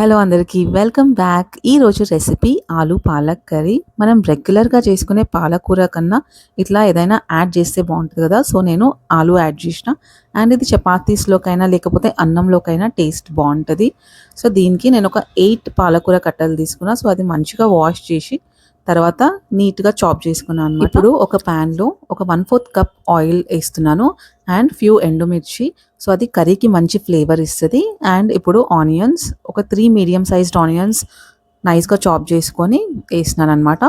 Hello అందరికీ welcome back. ఈరోజు recipe ఆలు పాలక్ కర్రీ. మనం రెగ్యులర్గా చేసుకునే పాలకూర కన్నా ఇట్లా ఏదైనా యాడ్ చేస్తే బాగుంటుంది కదా. సో నేను ఆలు యాడ్ చేసిన అండ్ ఇది చపాతీస్లోకైనా లేకపోతే అన్నంలోకైనా టేస్ట్ బాగుంటుంది. సో దీనికి నేను ఒక 8 పాలకూర కట్టలు తీసుకున్నా. సో అది మంచిగా వాష్ చేసి తర్వాత నీట్గా చాప్ చేసుకున్నాను అనమాట. ఇప్పుడు ఒక ప్యాన్లో ఒక 1/4 కప్ ఆయిల్ వేస్తున్నాను అండ్ ఫ్యూ ఎండుమిర్చి. సో అది కర్రీకి మంచి ఫ్లేవర్ ఇస్తుంది. అండ్ ఇప్పుడు ఆనియన్స్ ఒక 3 మీడియం సైజ్డ్ ఆనియన్స్ నైస్గా చాప్ చేసుకొని వేసినాను అనమాట.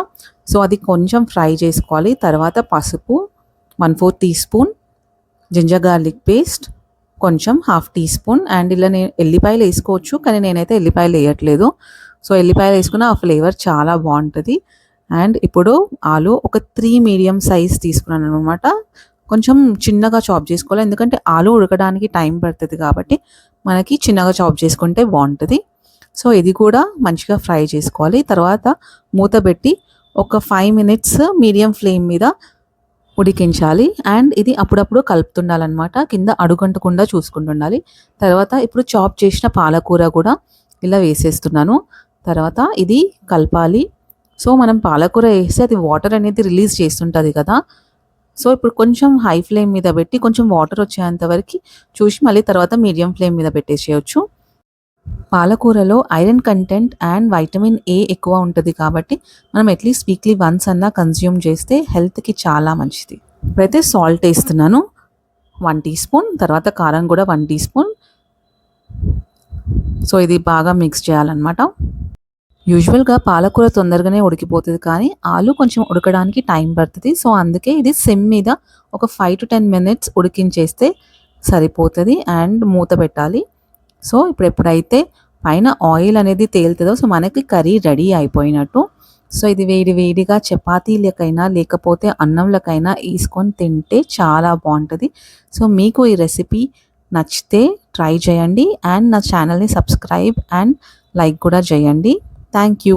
సో అది కొంచెం ఫ్రై చేసుకోవాలి. తర్వాత పసుపు 1/4 teaspoon, ginger garlic paste కొంచెం 1/2 టీ స్పూన్. అండ్ ఇలా నేను ఎల్లిపాయలు వేసుకోవచ్చు కానీ నేనైతే ఎల్లిపాయలు వేయట్లేదు. సో ఎల్లిపాయలు వేసుకున్న ఆ ఫ్లేవర్ చాలా బాగుంటుంది. అండ్ ఇప్పుడు ఆలు ఒక 3 మీడియం సైజ్ తీసుకున్నాను అనమాట. కొంచెం చిన్నగా చాప్ చేసుకోవాలి ఎందుకంటే ఆలు ఉడకడానికి టైం పడుతుంది కాబట్టి మనకి చిన్నగా చాప్ చేసుకుంటే బాగుంటుంది. సో ఇది కూడా మంచిగా ఫ్రై చేసుకోవాలి. తర్వాత మూత పెట్టి ఒక 5 మినిట్స్ మీడియం ఫ్లేమ్ మీద ఉడికించాలి. అండ్ ఇది అప్పుడప్పుడు కలుపుతుండాలన్నమాట, కింద అడుగంటకుండా చూసుకుంటుండాలి. తర్వాత ఇప్పుడు చాప్ చేసిన పాలకూర కూడా ఇలా వేసేస్తున్నాను. తర్వాత ఇది కలపాలి. సో మనం పాలకూర వేస్తే అది వాటర్ అనేది రిలీజ్ చేస్తుంటుంది కదా. సో ఇప్పుడు కొంచెం హై ఫ్లేమ్ మీద పెట్టి కొంచెం వాటర్ వచ్చేంత వరకు చూసి మళ్ళీ తర్వాత మీడియం ఫ్లేమ్ మీద పెట్టేసేయచ్చు. పాలకూరలో iron content and vitamin A ఎక్కువ ఉంటుంది కాబట్టి మనం అట్లీస్ట్ వీక్లీ వన్స్ అన్నా కన్జ్యూమ్ చేస్తే హెల్త్కి చాలా మంచిది. ఇప్పుడైతే సాల్ట్ వేస్తున్నాను 1 టీ స్పూన్. తర్వాత కారం కూడా 1 టీ స్పూన్. సో ఇది బాగా మిక్స్ చేయాలన్నమాట. యూజువల్గా పాలకూర తొందరగానే ఉడికిపోతుంది కానీ ఆలు కొంచెం ఉడకడానికి టైం పడుతుంది. సో అందుకే ఇది సిమ్ మీద ఒక 5 to 10 మినిట్స్ ఉడికించేస్తే సరిపోతుంది. అండ్ మూత పెట్టాలి. సో ఇప్పుడు ఎప్పుడైతే పైన ఆయిల్ అనేది తేలుతుందో సో మనకి కర్రీ రెడీ అయిపోయినట్టు. సో ఇది వేడి వేడిగా చపాతీలకైనా లేకపోతే అన్నంలకైనా వేసుకొని తింటే చాలా బాగుంటుంది. సో మీకు ఈ రెసిపీ నచ్చితే ట్రై చేయండి అండ్ నా ఛానల్ని సబ్స్క్రైబ్ అండ్ లైక్ కూడా చేయండి. Thank you.